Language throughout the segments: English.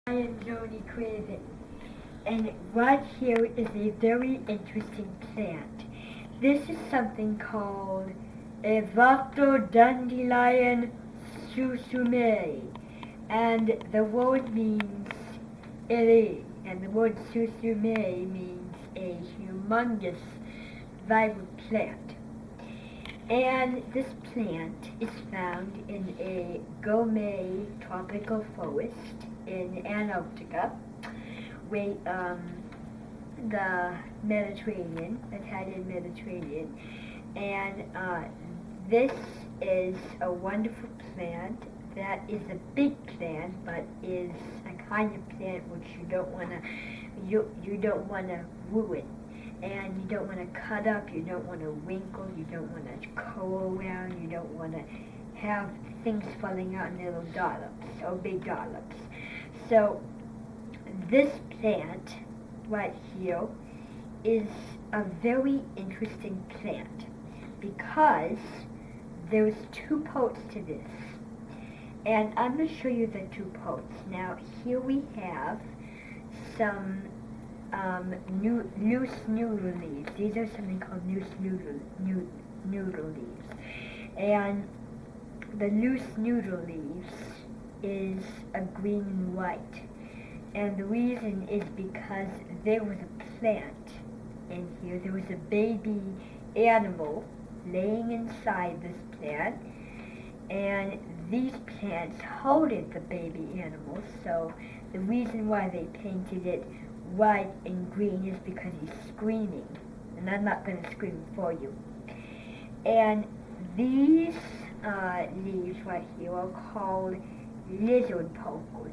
I am Joni Craven, and right here is a very interesting plant. This is something called a Dandelion susume, and the word means lily, and the word susume means a humongous, vibrant plant. And this plant is found in a gourmet tropical forest in Antarctica, where the Mediterranean, Italian Mediterranean, and this is a wonderful plant that is a big plant, but is a kind of plant which you don't want to ruin, and you don't want to cut up, you don't want to wrinkle, you don't want to curl around, you don't want to have things falling out in little dollops or big dollops. So this plant right here is a very interesting plant because there's two parts to this. And I'm going to show you the two parts. Now here we have some loose noodle leaves. These are something called loose noodle leaves. And the loose noodle leaves is a green and white. And the reason is because there was a plant in here. There was a baby animal laying inside this plant. And these plants holded the baby animal. So the reason why they painted it white and green is because he's screaming. And I'm not going to scream for you. And these leaves right here are called lizard pokers.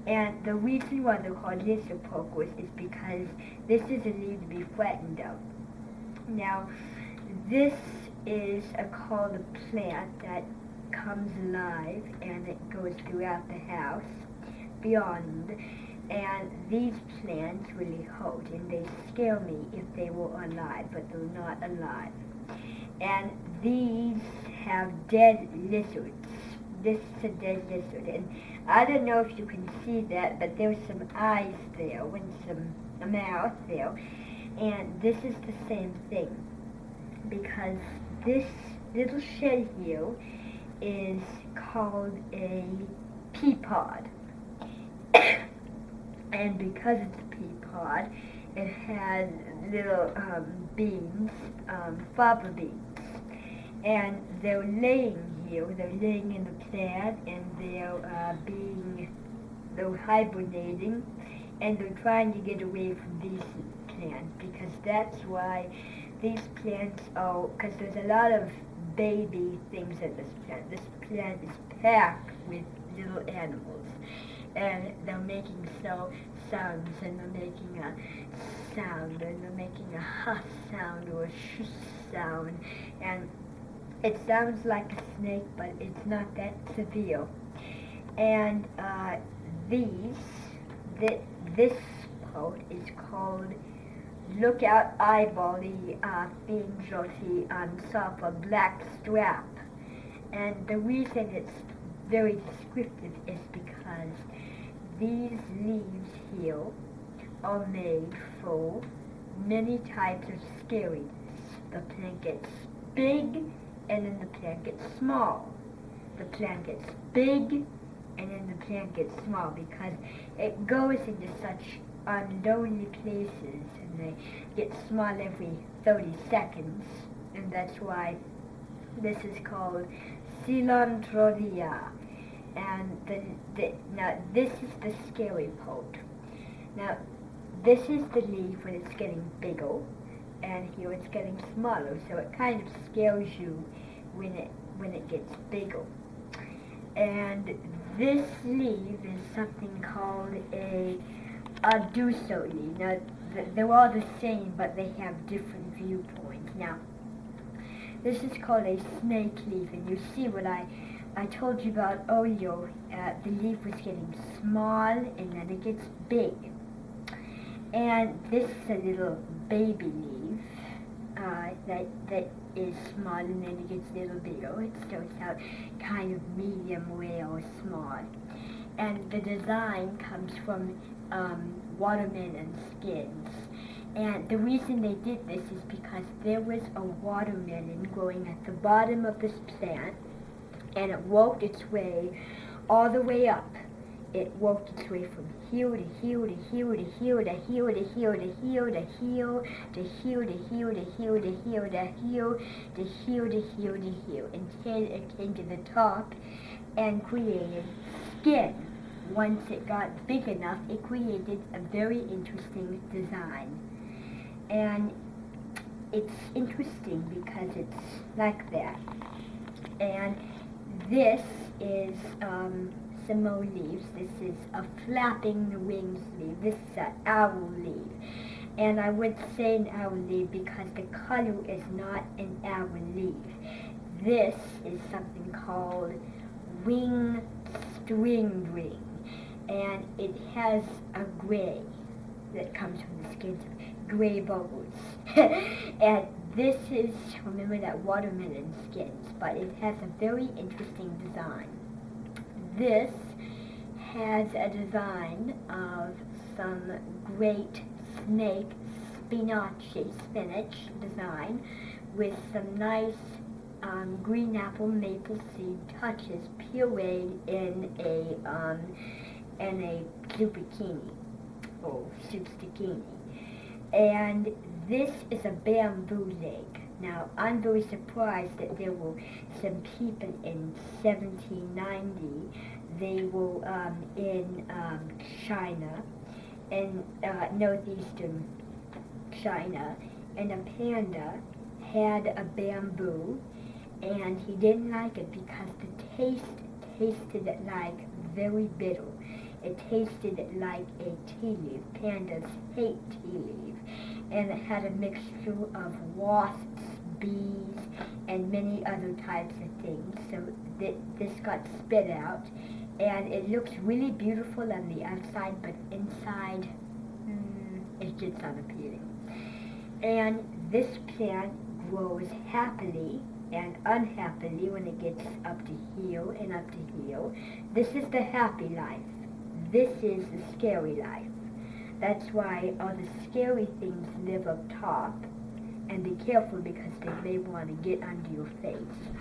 And the reason why they're called lizard pokers is because this is a leaf to be flattened out. Now, this is called a plant that comes alive and it goes throughout the house, beyond. And these plants really hurt, and they scare me if they were alive, but they're not alive. And these have dead lizards. This is a dead lizard, and I don't know if you can see that, but there's some eyes there and some mouth there. And this is the same thing, because this little shell here is called a pea pod. And because it's a pea pod, it has little beans, fava beans. And they're laying here, they're laying in the plant, and they're hibernating, and they're trying to get away from these plants, because that's why these plants are, because there's a lot of baby things in this plant. This plant is packed with little animals, and they're making sounds, and they're making a sound, and they're making a huff sound or a shush sound, and it sounds like a snake, but it's not that severe. And this part is called lookout eyeball, the things or the sulfur black strap. And the reason it's very descriptive is because these leaves here are made for many types of scariness. The plant gets big, and then the plant gets small. The plant gets big, and then the plant gets small, because it goes into such lonely places, and they get small every 30 seconds, and that's why this is called cilantropia. And now this is the scary part. Now this is the leaf when it's getting bigger, and here it's getting smaller, so it kind of scares you when it gets bigger. And this leaf is something called a aduso leaf. Now they're all the same, but they have different viewpoints. Now this is called a snake leaf, and you see what I told you about earlier. The leaf was getting small, and then it gets big. And this is a little baby leaf that is small, and then it gets a little bigger. It starts out kind of medium rare or small. and the design comes from watermelon skins. And the reason they did this is because there was a watermelon growing at the bottom of this plant, and it worked its way all the way up. It worked its way from heel to heel to heel to heel to heel to heel to heel to heel to heel to heel to heel to heel to heel to heel to heel to heel until it came to the top and created skin. Once it got big enough, it created a very interesting design. And it's interesting because it's like that. And this is some more leaves. This is a flapping wings leaf. This is an owl leaf. And I would say an owl leaf because the color is not an owl leaf. This is something called wing string ring. And it has a gray that comes from the skins of gray bubbles. And this is, remember that watermelon skins, but it has a very interesting design. This has a design of some great snake spinach design with some nice green apple maple seed touches pureed in a zucchini or zucchini. And this is a bamboo lake. Now, I'm very surprised that there were some people in 1790. They were in China, in northeastern China, and a panda had a bamboo, and he didn't like it because the taste tasted like very bitter. It tasted like a tea leaf. Pandas hate tea leaf. And it had a mixture of wasps, bees, and many other types of things. So this got spit out. And it looks really beautiful on the outside, but inside, it's just unappealing. And this plant grows happily and unhappily when it gets up to heel and up to heel. This is the happy life. This is the scary life. That's why all the scary things live up top. And be careful because they may want to get under your face.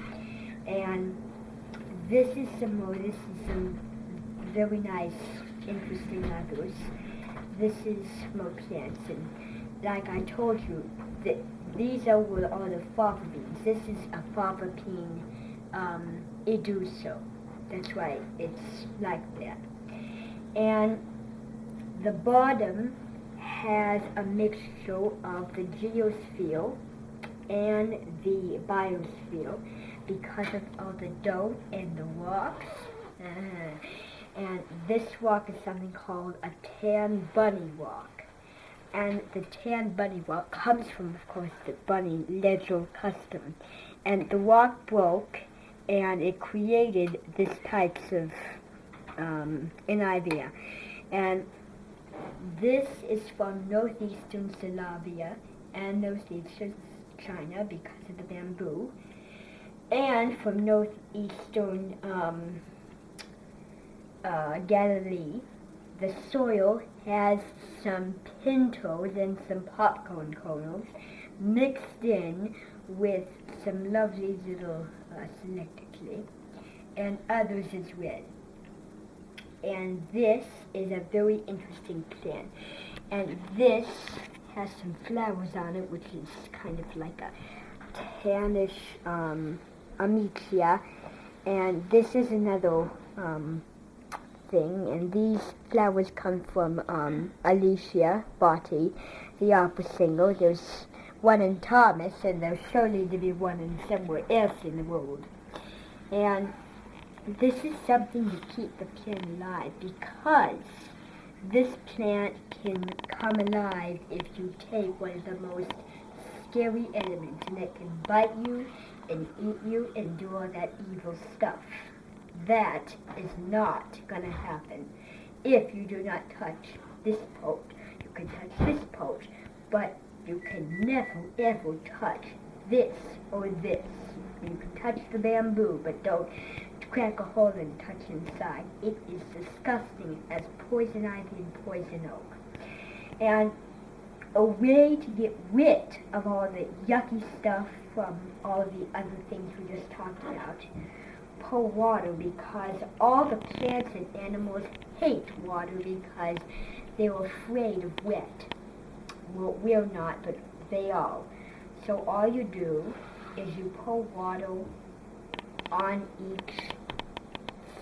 And this is some very nice, interesting others. This is more plants. And like I told you, these are all the fava beans. This is a fava bean eduso. That's why it's like that. And the bottom has a mixture of the geosphere and the biosphere because of all the dirt and the rocks. And this rock is something called a tan bunny rock. And the tan bunny rock comes from, of course, the bunny leather custom. And the rock broke, and it created this types of idea. And this is from northeastern Siberia and northeastern China because of the bamboo, and from northeastern Galilee. The soil has some pintos and some popcorn kernels mixed in with some lovely little selected and others as well. And this is a very interesting plant. And this has some flowers on it, which is kind of like a tannish ametia. And this is another thing. And these flowers come from Alicia Botti, the opera singer. There's one in Thomas, and there's surely to be one in somewhere else in the world. And this is something to keep the plant alive because this plant can come alive if you take one of the most scary elements, and it can bite you and eat you and do all that evil stuff. That is not going to happen if you do not touch this post. You can touch this post, but you can never ever touch this or this. You can touch the bamboo, but don't crack a hole and touch inside. It is disgusting as poison ivy and poison oak. And a way to get rid of all the yucky stuff from all of the other things we just talked about, pour water, because all the plants and animals hate water because they're afraid of wet. Well, we're not, but they are. So all you do is you pour water on each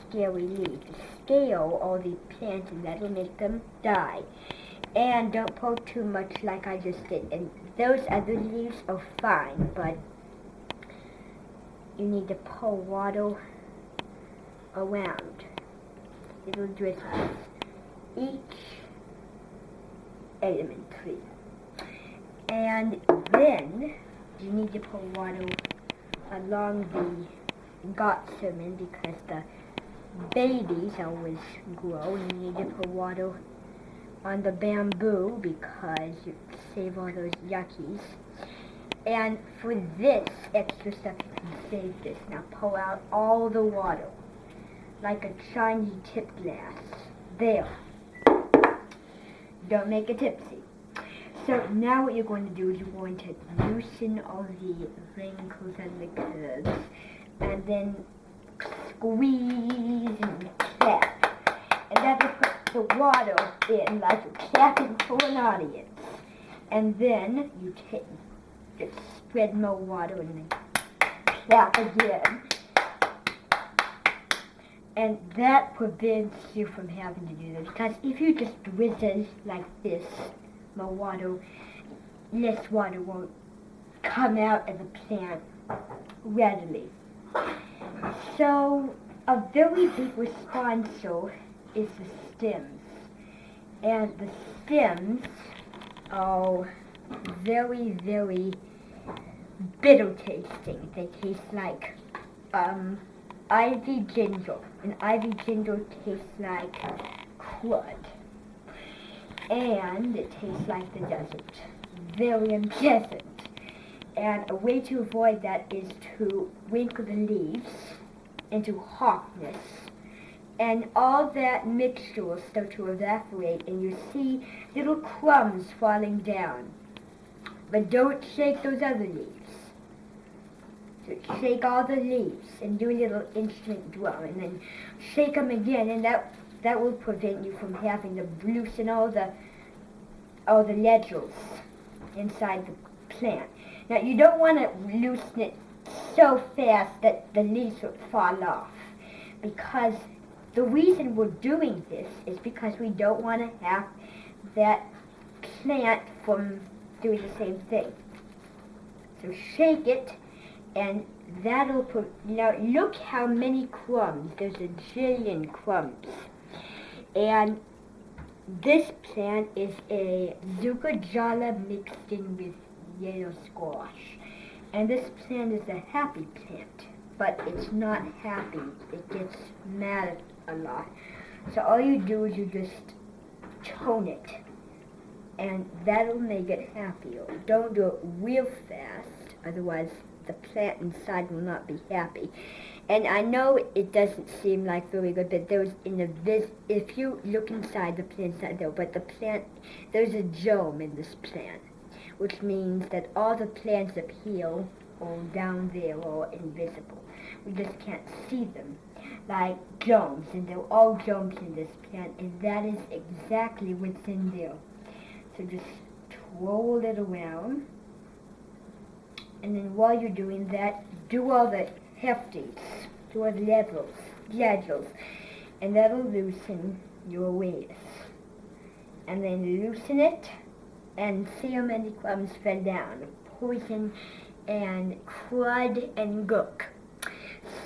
scaly leaf. Scale all the plants and that'll make them die. And don't pour too much like I just did. And those other leaves are fine, but you need to pour water around. Little drizzles. Each elementary. And then you need to pour water along the gossamer because the babies always grow, and you need to pour water on the bamboo because you save all those yuckies. And for this extra stuff, you can save this. Now pour out all the water like a shiny tip glass. There. Don't make it tipsy. So now what you're going to do is you're going to loosen all the wrinkles and the curves, and then squeeze and clap. And that will put the water in like you're clapping for an audience. And then you just spread more water and then clap again. And that prevents you from having to do this, because if you just drizzle like this, less water won't come out of the plant readily. So a very big sponsor is the stems. And the stems are very, very bitter tasting. They taste like ivy ginger. And ivy ginger tastes like crud. And it tastes like the desert. Very unpleasant. And a way to avoid that is to wrinkle the leaves into hardness. And all that mixture will start to evaporate, and you see little crumbs falling down. But don't shake those other leaves. So shake all the leaves and do a little instant drum, and then shake them again, and that will prevent you from having to loosen all the ledgers inside the plant. Now you don't want to loosen it so fast that the leaves will fall off, because the reason we're doing this is because we don't want to have that plant from doing the same thing. So shake it, and that'll put, now look how many crumbs, there's a jillion crumbs. And this plant is a zucchajala mixed in with yellow squash. And this plant is a happy plant, but it's not happy. It gets mad a lot. So all you do is you just tone it, and that'll make it happier. Don't do it real fast, otherwise the plant inside will not be happy. And I know it doesn't seem like very good, but there's if you look inside the plant's not there, but the plant, there's a germ in this plant, which means that all the plants up here or down there are invisible. We just can't see them, like germs, and they're all germs in this plant, and that is exactly what's in there. So just twirl it around, and then while you're doing that, do all the hefties, do all the ledgers, and that'll loosen your waist. And then loosen it, and see how many crumbs fell down, poison and crud and gook.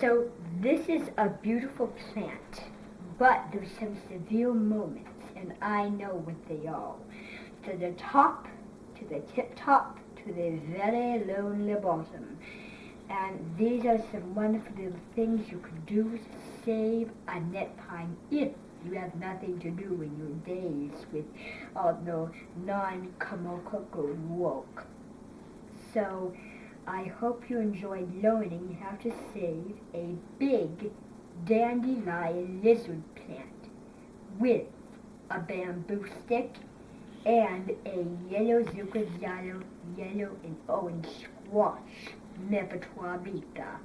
So this is a beautiful plant, but there's some severe moments, and I know what they are. To the top, to the tip top, to the very lonely bottom. And these are some wonderful little things you can do to save a net pine if you have nothing to do in your days with all the non-commercial work. So I hope you enjoyed learning how to save a big dandelion lizard plant with a bamboo stick and a yellow zucchini, yellow and orange squash, Mepatrobica.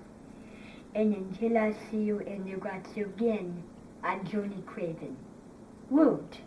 And until I see you in the guts again, I'm Joni Craven. Woot!